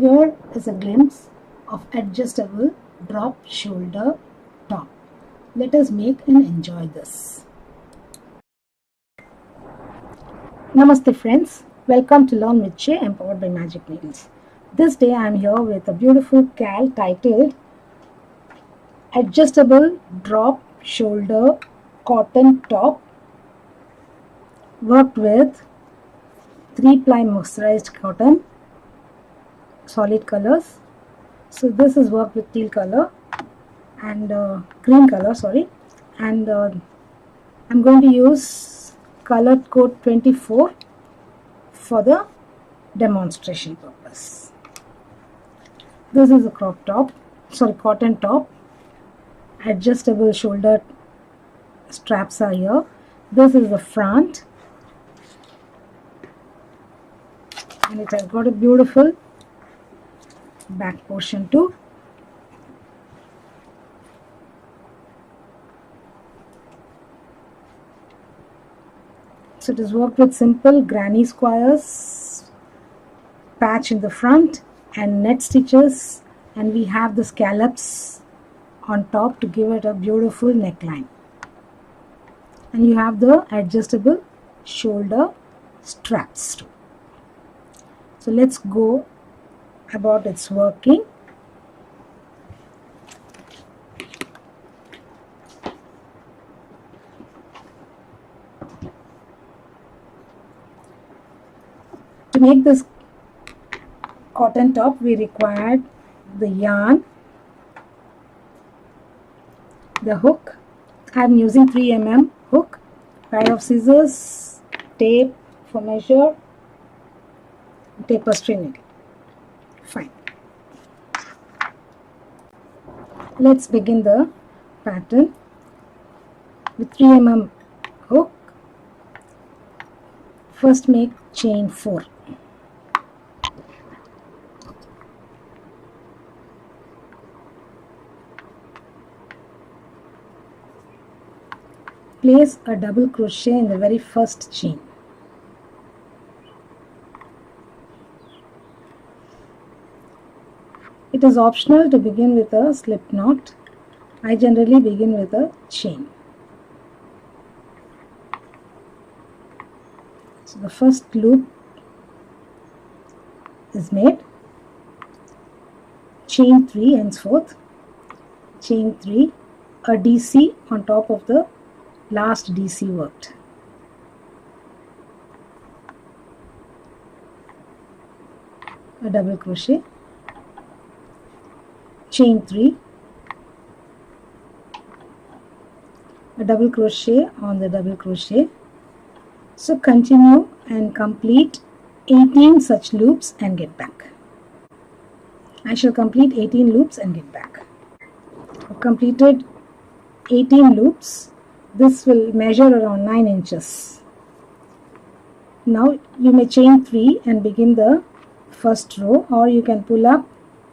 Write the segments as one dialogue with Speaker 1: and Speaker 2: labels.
Speaker 1: Here is a glimpse of adjustable drop shoulder top. Let us make and enjoy this. Namaste friends, welcome to Learn with Che, empowered by Magic Needles. This day I am here with a beautiful cal titled Adjustable Drop Shoulder Cotton Top, worked with 3-ply mercerized cotton, solid colors. So this is worked with teal color and green color, and I'm going to use colored code 24 for the demonstration purpose. This is a cotton top. Adjustable shoulder straps are here. This is the front, and it has got a beautiful back portion too. So it is worked with simple granny squares, patch in the front and net stitches, and we have the scallops on top to give it a beautiful neckline. And you have the adjustable shoulder straps too. So let's go about its working. To make this cotton top, we required the yarn, the hook. I am using 3 mm hook, pair of scissors, tape for measure, tapestry needle. Fine. Let's begin the pattern with 3 mm hook. First make chain 4. Place a double crochet in the very first chain. It is optional to begin with a slip knot. I generally begin with a chain. So the first loop is made. Chain 3 henceforth. Chain 3, a DC on top of the last DC worked. A double crochet. Chain 3, a double crochet on the double crochet. So continue and complete 18 such loops and get back. I shall complete 18 loops and get back. I've completed 18 loops. This will measure around 9 inches. Now you may chain 3 and begin the first row, or you can pull up,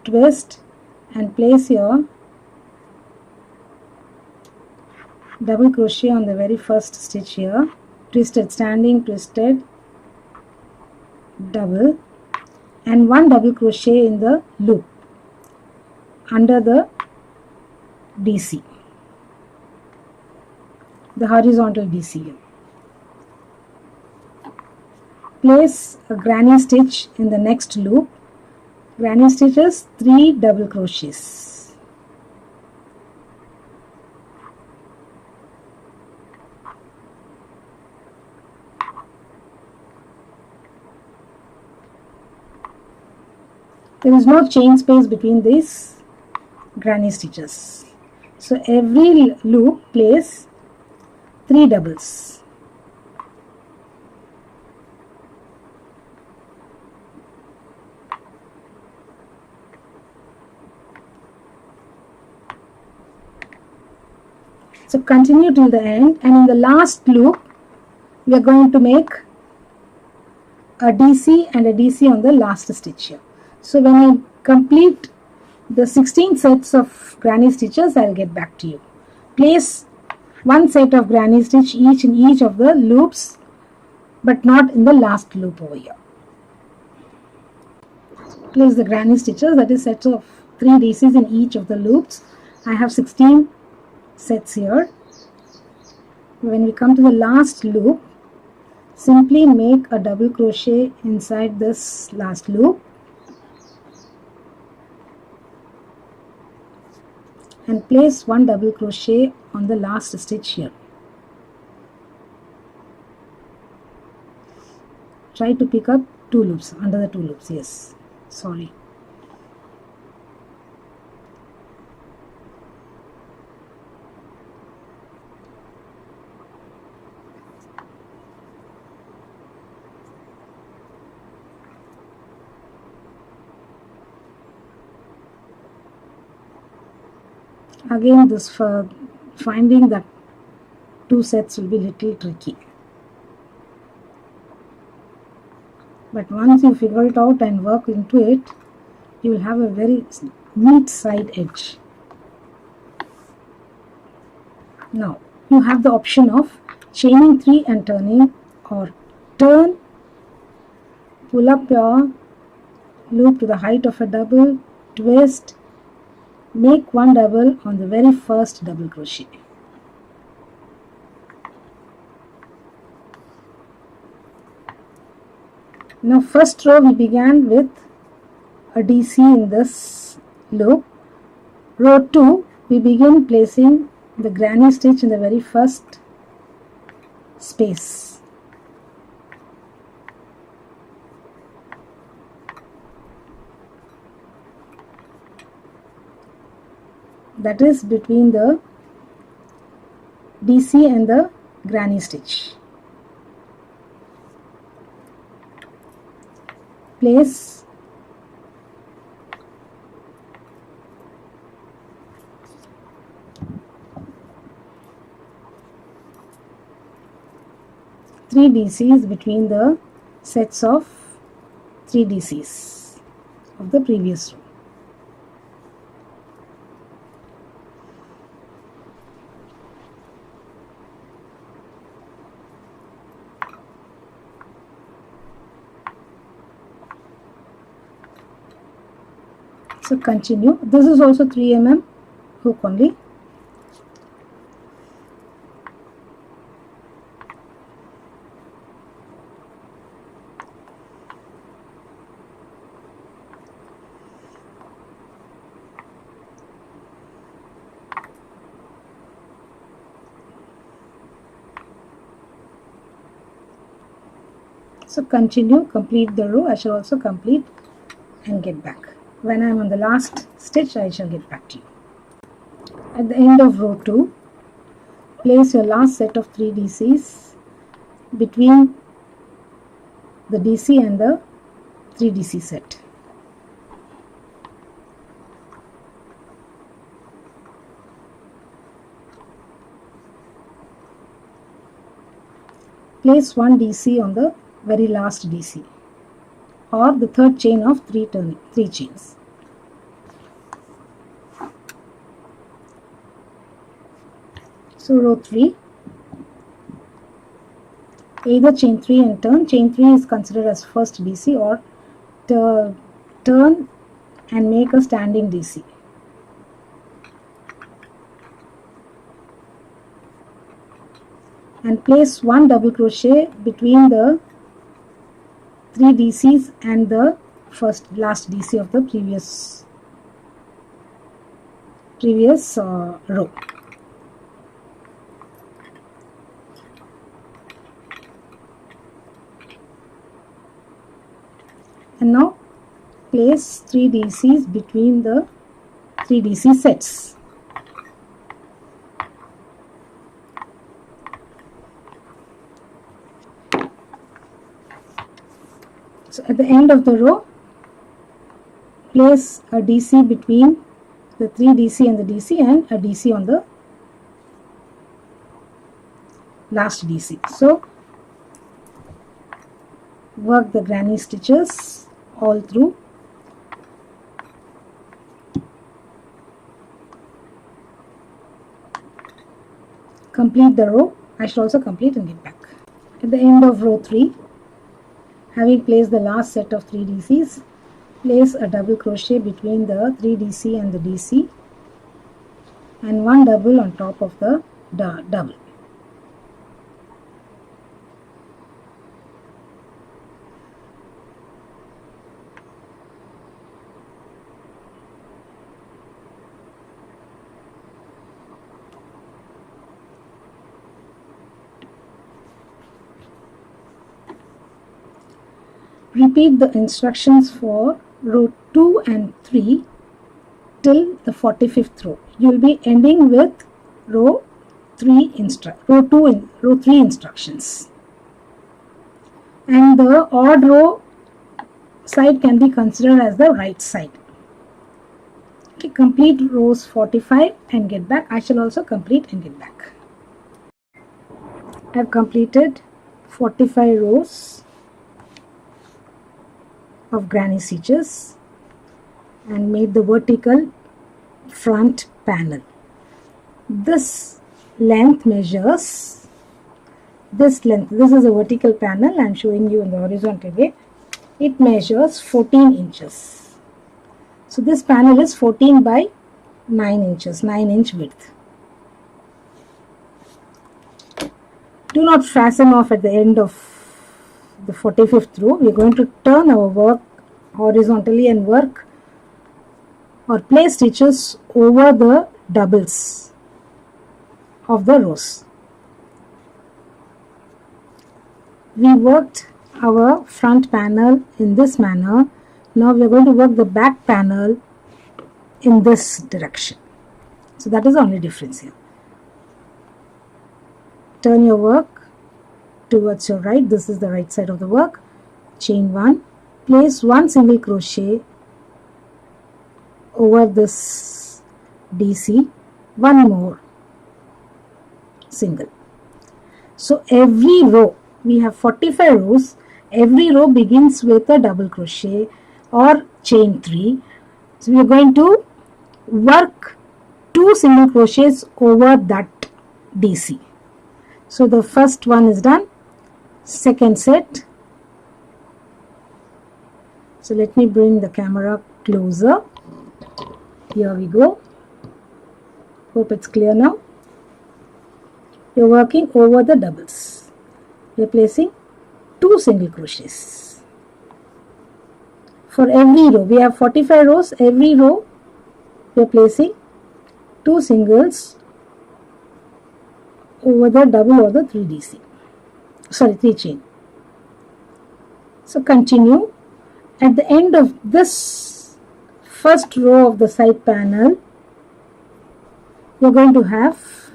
Speaker 1: twist and place your double crochet on the very first stitch here, twisted, standing, twisted, double, and 1 double crochet in the loop under the DC, the horizontal DC here. Place a granny stitch in the next loop. Granny stitches 3 double crochets. There is no chain space between these granny stitches. So every loop place 3 doubles. So continue till the end, and in the last loop we are going to make a DC and a DC on the last stitch here. So when I complete the 16 sets of granny stitches, I will get back to you. Place 1 set of granny stitch each in each of the loops, but not in the last loop over here. place the granny stitches, that is sets of 3 DCs in each of the loops. I have 16 sets here. When we come to the last loop, simply make a double crochet inside this last loop and place 1 double crochet on the last stitch here. Try to pick up 2 loops, under the 2 loops, yes, sorry. Again, this for finding that 2 sets will be little tricky. But once you figure it out and work into it, you will have a very neat side edge. Now, you have the option of chaining 3 and turning, or turn, pull up your loop to the height of a double, twist, make 1 double on the very first double crochet. Now first row we began with a DC in this loop. Row 2 we begin placing the granny stitch in the very first space. That is between the DC and the granny stitch. Place three DCs between the sets of 3 DCs of the previous row. So continue. This is also 3 mm hook only. So continue, complete the row. I shall also complete and get back. When I am on the last stitch, I shall get back to you. At the end of row 2, place your last set of 3 DCs between the DC and the 3 DC set. Place 1 DC on the very last DC, or the third chain of 3 chains. So row 3, either chain 3 and turn. Chain 3 is considered as first DC, or turn and make a standing DC. And place 1 double crochet between the 3 DCs and the last DC of the previous row. And now place 3 DCs between the 3 DC sets. So at the end of the row, place a DC between the 3 DC and the DC, and a DC on the last DC. So work the granny stitches all through. Complete the row. I shall also complete and get back. At the end of row 3, having placed the last set of 3 DCs, place a double crochet between the 3DC and the DC, and one double on top of the double. Repeat the instructions for row 2 and 3 till the 45th row. You will be ending with row 3 instructions. And the odd row side can be considered as the right side. Okay, complete rows 45 and get back. I shall also complete and get back. I have completed 45 rows of granny stitches and made the vertical front panel. This length measures this length. This is a vertical panel. I am showing you in the horizontal way. It measures 14 inches. So this panel is 14 by 9 inches, 9-inch width. Do not fasten off at the end of the 45th row. We are going to turn our work horizontally and work or place stitches over the doubles of the rows. We worked our front panel in this manner. Now we are going to work the back panel in this direction. So that is the only difference here. Turn your work towards your right. This is the right side of the work. Chain 1, place 1 single crochet over this DC, 1 more single. So every row, we have 45 rows, every row begins with a double crochet or chain 3. So we are going to work 2 single crochets over that DC. So the first one is done. Second set. So let me bring the camera closer. Here we go. Hope it's clear now. You're working over the doubles. You're placing 2 single crochets. For every row, we have 45 rows. Every row, we're placing 2 singles over the double or the 3DC. Sorry, 3 chain. So continue. At the end of this first row of the side panel, you are going to have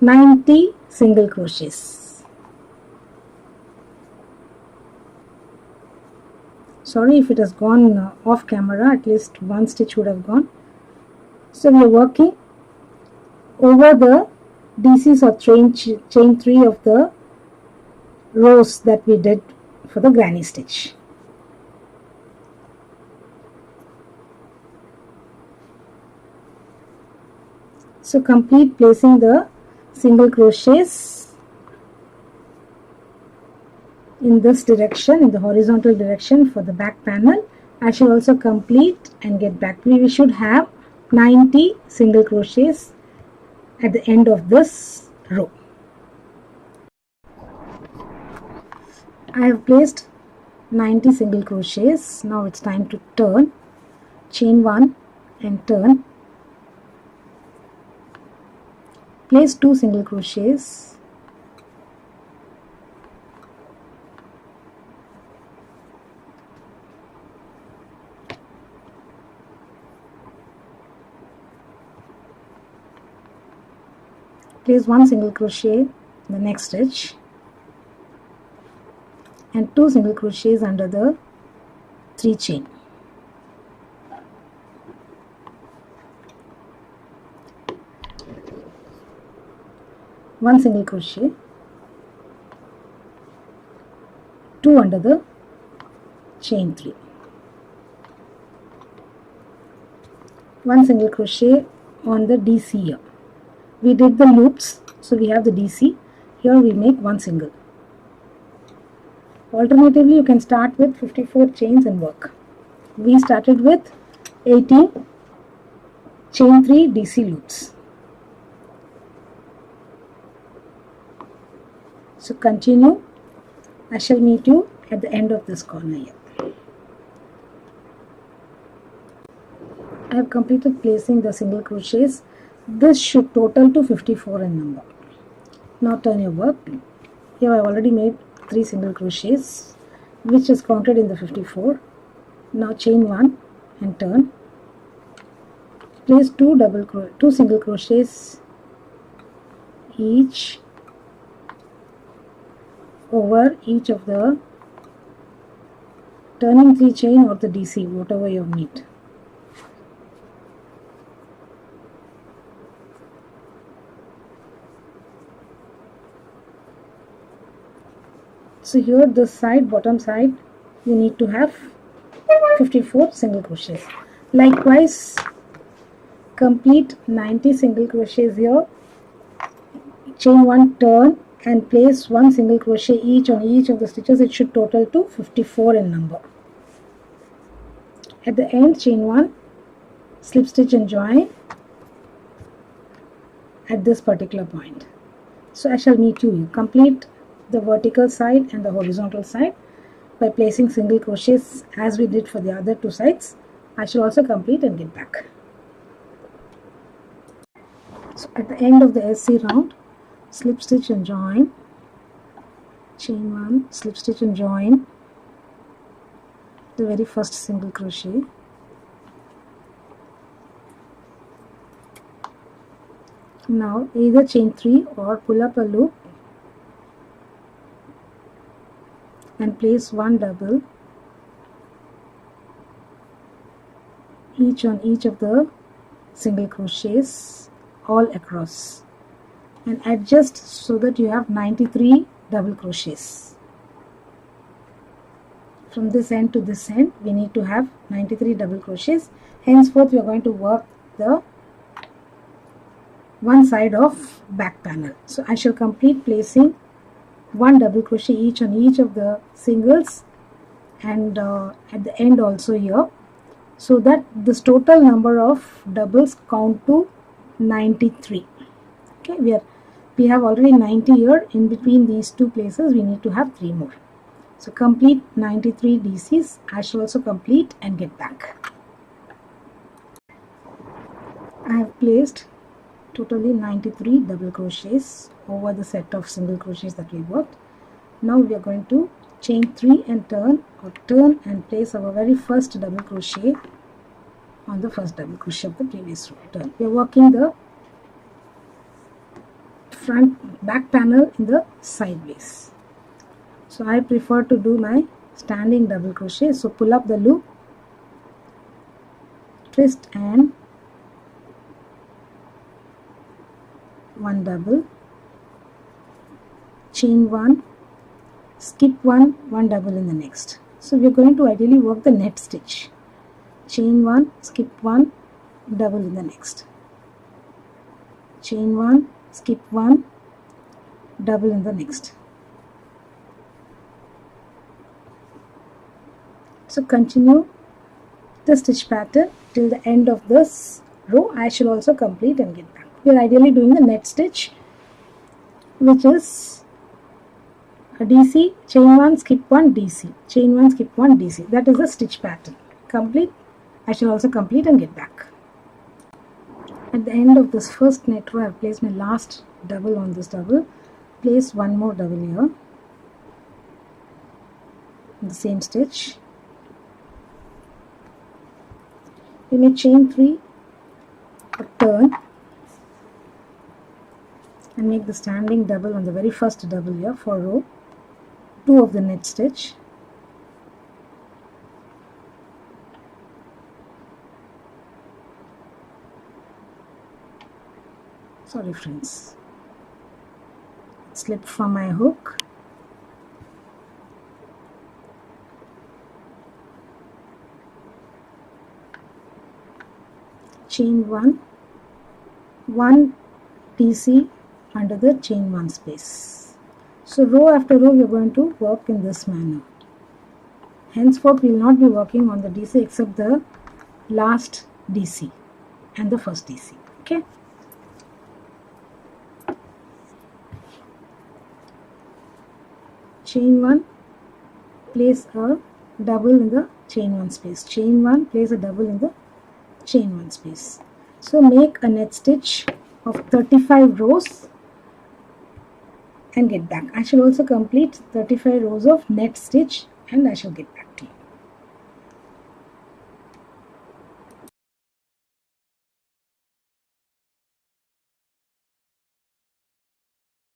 Speaker 1: 90 single crochets. Sorry if it has gone off camera, at least one stitch would have gone. So we are working over the DCs or chain 3 of the rows that we did for the granny stitch. So complete placing the single crochets in this direction, in the horizontal direction for the back panel. I shall also complete and get back. We should have 90 single crochets at the end of this row. I have placed 90 single crochets. Now it's time to turn. Chain 1 and turn. Place 2 single crochets. Place 1 single crochet in the next stitch and 2 single crochets under the 3 chain. One single crochet, 2 under the chain 3, 1 single crochet on the DC here. We did the loops, so we have the DC. Here we make 1 single. Alternatively, you can start with 54 chains and work. we started with 18 chain 3 DC loops. So continue. I shall meet you at the end of this corner here. I have completed placing the single crochets. This should total to 54 in number. Now turn your work. Here I have already made 3 single crochets, which is counted in the 54. Now chain 1 and turn. Place 2 single crochets each over each of the turning 3 chain or the DC, whatever you need. So here this side, bottom side, you need to have 54 single crochets. Likewise, complete 90 single crochets here. Chain 1, turn and place 1 single crochet each on each of the stitches. It should total to 54 in number. At the end, chain 1, slip stitch and join at this particular point. So I shall meet you. Complete the vertical side and the horizontal side by placing single crochets as we did for the other 2 sides. I shall also complete and get back. So at the end of the SC round, slip stitch and join, chain 1, slip stitch and join the very first single crochet. Now either chain 3 or pull up a loop and place 1 double each on each of the single crochets all across, and adjust so that you have 93 double crochets. From this end to this end we need to have 93 double crochets. Henceforth we are going to work the one side of back panel. So I shall complete placing 1 double crochet each on each of the singles and at the end also here, so that this total number of doubles count to 93. Okay, we have already 90 here. In between these 2 places we need to have 3 more. So complete 93 DCs. I shall also complete and get back. I have placed totally 93 double crochets over the set of single crochets that we worked. Now we are going to chain 3 and turn, or turn and place our very first double crochet on the first double crochet of the previous row. Turn. We are working the back panel in the sideways. So I prefer to do my standing double crochet. So pull up the loop, twist and 1 double, chain 1, skip 1 double in the next. So we are going to ideally work the net stitch. Chain 1, skip 1, double in the next. Chain 1, skip 1, double in the next. So continue the stitch pattern till the end of this row. I shall also complete and get back. We are ideally doing the net stitch, which is a DC, chain 1, skip 1, DC, chain 1, skip 1, DC. That is the stitch pattern. Complete. I shall also complete and get back. At the end of this first net row, I have placed my last double on this double. Place 1 more double here in the same stitch. You may chain 3, a turn, and make the standing double on the very first double here for row 2 of the net stitch. Sorry friends, it slipped from my hook. Chain 1, 1 DC under the chain 1 space. So row after row we are going to work in this manner. Henceforth we will not be working on the DC except the last DC and the first DC. Okay. Chain 1, place a double in the chain 1 space. Chain 1, place a double in the chain 1 space. So make a net stitch of 35 rows and get back. I shall also complete 35 rows of net stitch and I shall get back.